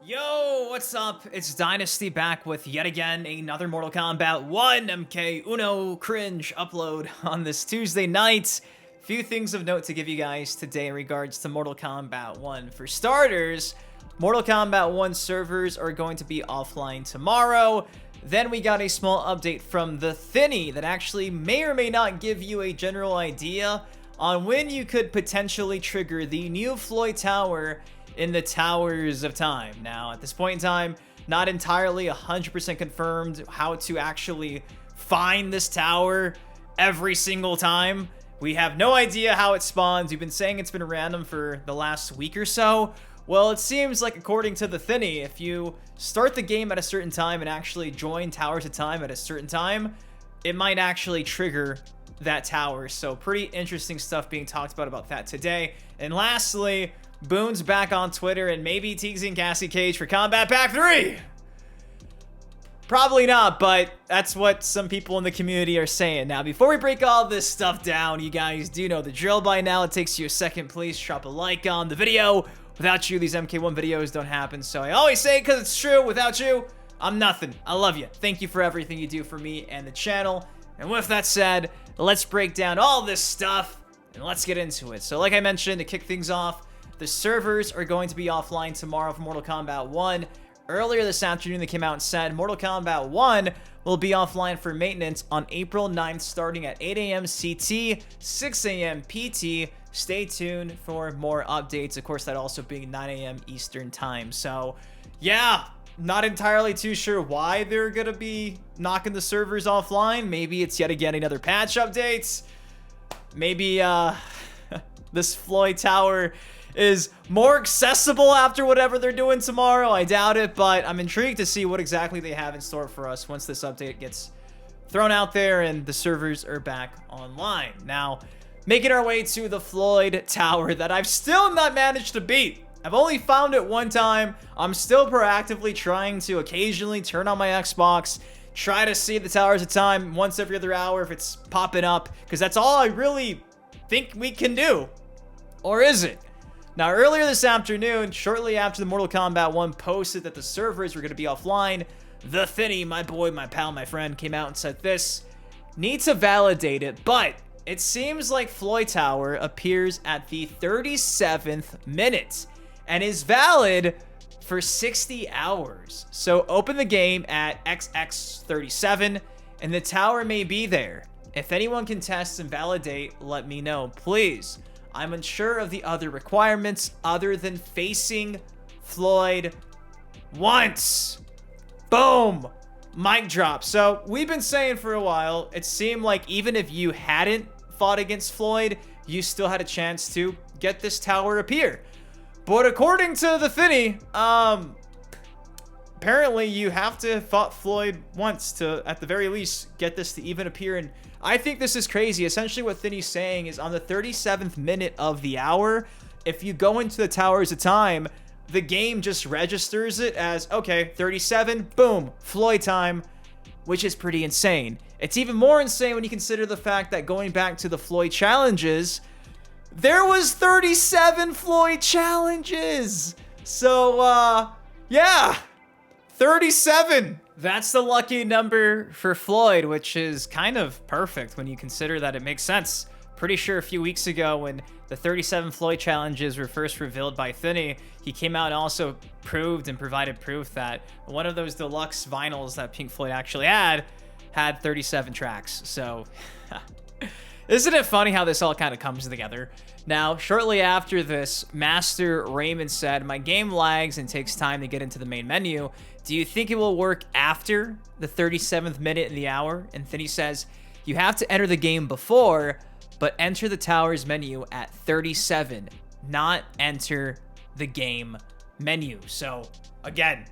Yo, what's up? It's Dynasty back with yet again another Mortal Kombat 1 MK Uno cringe upload on this Tuesday night. Few things of note to give you guys today in regards to Mortal Kombat 1. For starters, Mortal Kombat 1 servers are going to be offline tomorrow. Then we got a small update from TheThiny that actually may or may not give you a general idea on when you could potentially trigger the new Floyd Tower in the Towers of Time. Now, at this point in time, not entirely 100% confirmed how to actually find this tower every single time. We have no idea how it spawns. We've been saying it's been random for the last week or so. Well, it seems like, according to TheThiny, if you start the game at a certain time and actually join Towers of Time at a certain time, it might actually trigger that tower. So pretty interesting stuff being talked about that today. And lastly, Boon's back on Twitter and maybe teasing Cassie Cage for Combat Pack 3. Probably not, but that's what some people in the community are saying. Now, before we break all this stuff down, you guys do know the drill by now. It takes you a second. Please drop a like on the video. Without you, these MK1 videos don't happen. So I always say it because it's true. Without you, I'm nothing. I love you. Thank you for everything you do for me and the channel. And with that said, let's break down all this stuff and let's get into it. So like I mentioned, to kick things off, the servers are going to be offline tomorrow for Mortal Kombat 1. Earlier this afternoon, they came out and said Mortal Kombat 1 will be offline for maintenance on April 9th, starting at 8 a.m. CT, 6 a.m. PT. Stay tuned for more updates. Of course, that also being 9 a.m. Eastern Time. So, yeah, not entirely too sure why they're going to be knocking the servers offline. Maybe it's yet again another patch update. Maybe this Floyd Tower is more accessible after whatever they're doing tomorrow. I doubt it, but I'm intrigued to see what exactly they have in store for us once this update gets thrown out there and the servers are back online. Now, making our way to the Floyd Tower that I've still not managed to beat. I've only found it one time. I'm still proactively trying to occasionally turn on my Xbox, try to see the Towers of Time once every other hour if it's popping up, because that's all I really think we can do. Or is it? Now, earlier this afternoon, shortly after the Mortal Kombat 1 posted that the servers were going to be offline, TheThiny, my boy, my pal, my friend, came out and said this: need to validate it, but it seems like Floyd Tower appears at the 37th minute and is valid for 60 hours. So open the game at XX37 and the tower may be there. If anyone can test and validate, let me know, please. I'm unsure of the other requirements other than facing Floyd once. Boom. Mic drop. So we've been saying for a while, it seemed like even if you hadn't fought against Floyd, you still had a chance to get this tower appear. But according to TheThiny, apparently you have to have fought Floyd once to, at the very least, get this to even appear. And I think this is crazy. Essentially what Thiny's saying is on the 37th minute of the hour, if you go into the Towers of Time, the game just registers it as, okay, 37, boom, Floyd time, which is pretty insane. It's even more insane when you consider the fact that going back to the Floyd challenges, there was 37 Floyd challenges. So, yeah, 37. That's the lucky number for Floyd, which is kind of perfect when you consider that it makes sense. Pretty sure a few weeks ago when the 37 Floyd challenges were first revealed by Thiny, he came out and also proved and provided proof that one of those deluxe vinyls that Pink Floyd actually had 37 tracks. So, isn't it funny how this all kind of comes together? Now, shortly after this, Master Raymond said, my game lags and takes time to get into the main menu. Do you think it will work after the 37th minute in the hour? And Thiny says, you have to enter the game before, but enter the Towers menu at 37, not enter the game menu. So, again,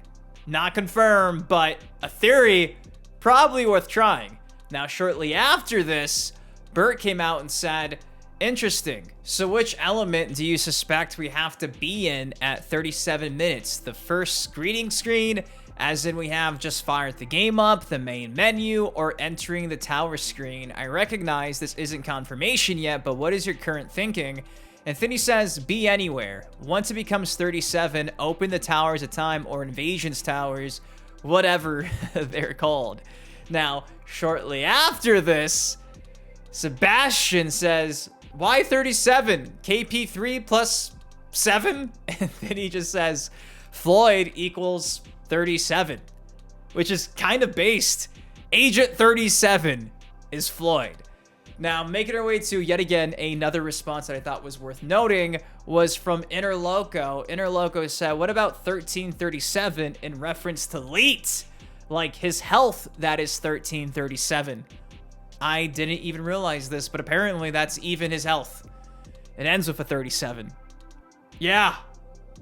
not confirmed, but a theory probably worth trying. Now, shortly after this, Bert came out and said, interesting. So which element do you suspect we have to be in at 37 minutes? The first greeting screen, as in we have just fired the game up, the main menu, or entering the tower screen? I recognize this isn't confirmation yet, but what is your current thinking? And TheThiny says, be anywhere. Once it becomes 37, open the towers at time or invasions towers, whatever they're called. Now, shortly after this, Sebastian says, why 37? KP3 plus 7? And then he just says, Floyd equals 37, which is kind of based. Agent 37 is Floyd. Now, making our way to, yet again, another response that I thought was worth noting was from Interloko. Interloko said, what about 1337 in reference to Leet? Like his health, that is 1337. I didn't even realize this, but apparently that's even his health. It ends with a 37. Yeah,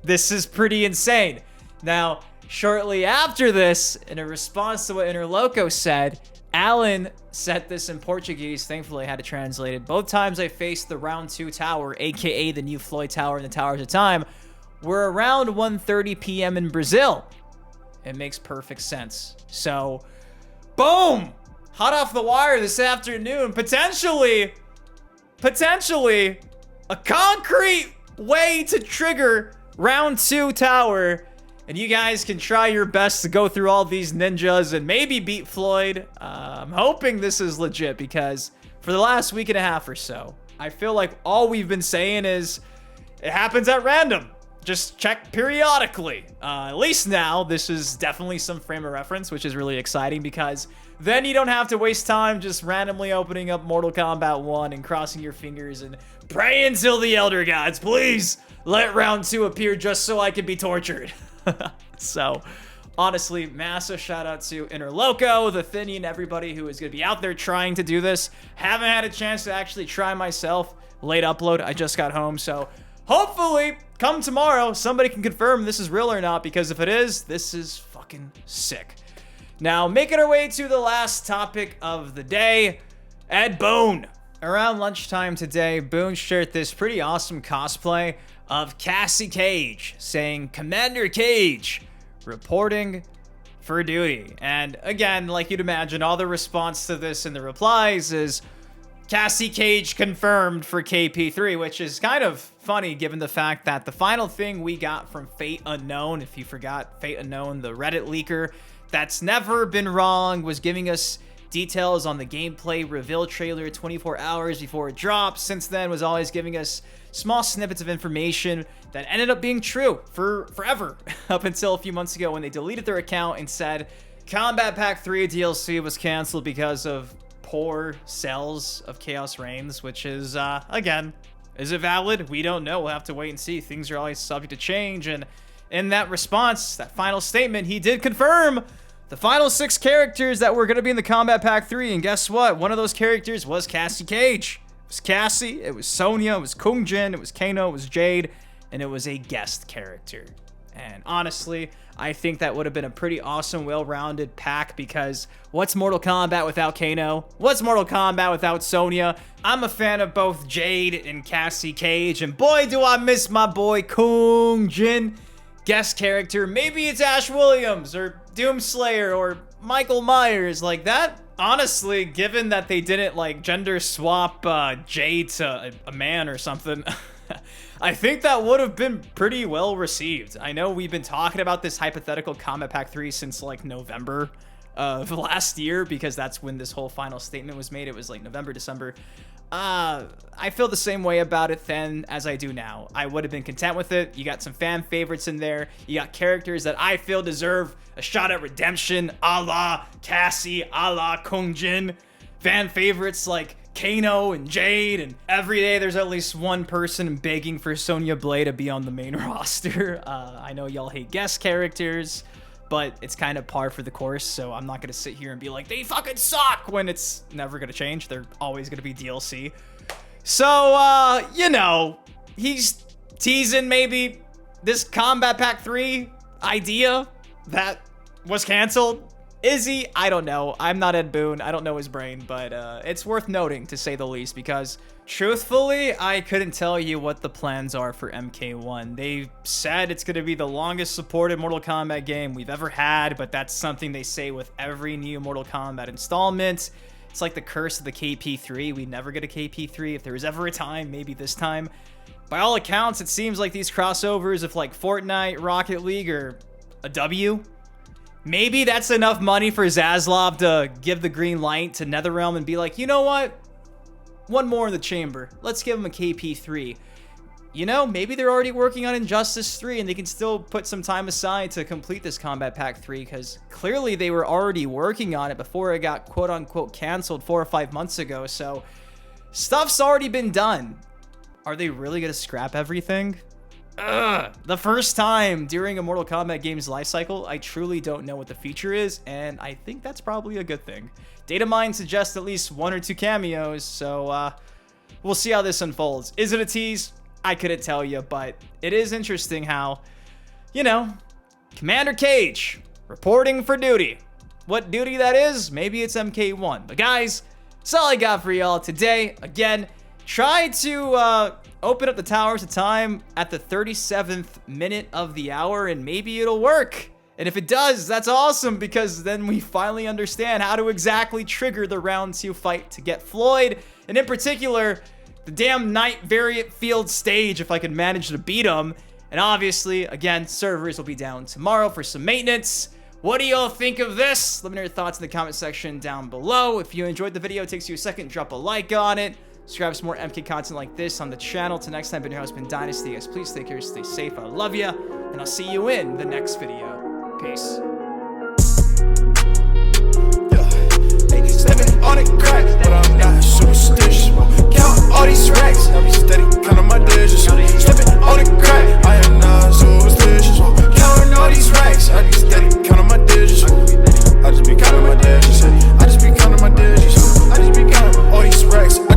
this is pretty insane. Now, shortly after this, in a response to what Interloko said, Alan said this in Portuguese. Thankfully, I had to translate it. Both times I faced the round 2 tower, aka the new Floyd tower and the towers of time, were around 1:30 p.m. in Brazil. It makes perfect sense. So, boom! Hot off the wire this afternoon. Potentially, a concrete way to trigger round 2 tower. And you guys can try your best to go through all these ninjas and maybe beat Floyd. I'm hoping this is legit because for the last week and a half or so, I feel like all we've been saying is it happens at random. Just check periodically. At least now, this is definitely some frame of reference, which is really exciting because then you don't have to waste time just randomly opening up Mortal Kombat 1 and crossing your fingers and praying till the Elder Gods, please let round 2 appear just so I can be tortured. So, honestly, massive shout out to Interloko, TheThiny, and everybody who is going to be out there trying to do this. Haven't had a chance to actually try myself. Late upload, I just got home, so hopefully, come tomorrow, somebody can confirm this is real or not, because if it is, this is fucking sick. Now, making our way to the last topic of the day, Boon. Around lunchtime today, Boon shared this pretty awesome cosplay of Cassie Cage, saying, Commander Cage, reporting for duty. And again, like you'd imagine, all the response to this in the replies is, Cassie Cage confirmed for KP3, which is kind of funny given the fact that the final thing we got from Fate Unknown, if you forgot, Fate Unknown, the Reddit leaker, that's never been wrong, was giving us details on the gameplay reveal trailer 24 hours before it dropped. Since then, was always giving us small snippets of information that ended up being true for forever, up until a few months ago when they deleted their account and said Combat Pack 3 DLC was canceled because of poor sales of Chaos Reigns, which is, again, is it valid? We don't know. We'll have to wait and see. Things are always subject to change. And in that response, that final statement, he did confirm the final 6 characters that were going to be in the Combat Pack 3. And guess what? One of those characters was Cassie Cage. It was Cassie, it was Sonya, it was Kung Jin, it was Kano, it was Jade, and it was a guest character. And honestly, I think that would have been a pretty awesome, well-rounded pack because what's Mortal Kombat without Kano? What's Mortal Kombat without Sonya? I'm a fan of both Jade and Cassie Cage, and boy, do I miss my boy Kung Jin. Guest character, maybe it's Ash Williams or Doomslayer or Michael Myers, like that. Honestly, given that they didn't like gender swap Jade to a man or something, I think that would have been pretty well received. I know we've been talking about this hypothetical Combat Pack 3 since like November of last year because that's when this whole final statement was made. It was like November, December. I feel the same way about it then as I do now. I would have been content with it. You got some fan favorites in there. You got characters that I feel deserve a shot at redemption, a la Cassie, a la Kung Jin. Fan favorites like Kano and Jade, and every day there's at least one person begging for Sonya Blade to be on the main roster. I know y'all hate guest characters, but it's kind of par for the course, so I'm not going to sit here and be like, they fucking suck, when it's never going to change. They're always going to be DLC. So, you know, he's teasing maybe this Combat Pack 3 idea that was canceled. Is he? I don't know. I'm not Ed Boon. I don't know his brain, but it's worth noting, to say the least, because truthfully, I couldn't tell you what the plans are for MK1. They said it's going to be the longest supported Mortal Kombat game we've ever had, but that's something they say with every new Mortal Kombat installment. It's like the curse of the KP3. We never get a KP3. If there was ever a time, maybe this time. By all accounts, it seems like these crossovers of like Fortnite, Rocket League are a W. Maybe that's enough money for Zaslav to give the green light to NetherRealm and be like, you know what? One more in the chamber. Let's give him a KP3. You know, maybe they're already working on Injustice 3 and they can still put some time aside to complete this Combat Pack 3 because clearly they were already working on it before it got quote-unquote canceled 4 or 5 months ago. So stuff's already been done. Are they really going to scrap everything? Ugh. The first time during a Mortal Kombat game's lifecycle, I truly don't know what the future is, and I think that's probably a good thing. Dataminer suggests at least 1 or 2 cameos, so we'll see how this unfolds. Is it a tease? I couldn't tell you, but it is interesting how, you know, Commander Cage reporting for duty. What duty that is? Maybe it's MK1. But guys, that's all I got for y'all today. Again, try to open up the Towers of Time at the 37th minute of the hour, and maybe it'll work. And if it does, that's awesome, because then we finally understand how to exactly trigger the round 2 fight to get Floyd, and in particular, the damn Night Variant Field stage, if I can manage to beat him. And obviously, again, servers will be down tomorrow for some maintenance. What do y'all think of this? Let me know your thoughts in the comment section down below. If you enjoyed the video, it takes you a second, drop a like on it. Subscribe for some more MK content like this on the channel. Till next time, been your host, been Dynasty. Guys, please take care, stay safe. I love ya, and I'll see you in the next video. Peace. Living on a crack, but I'm not superstitious. Count all these racks,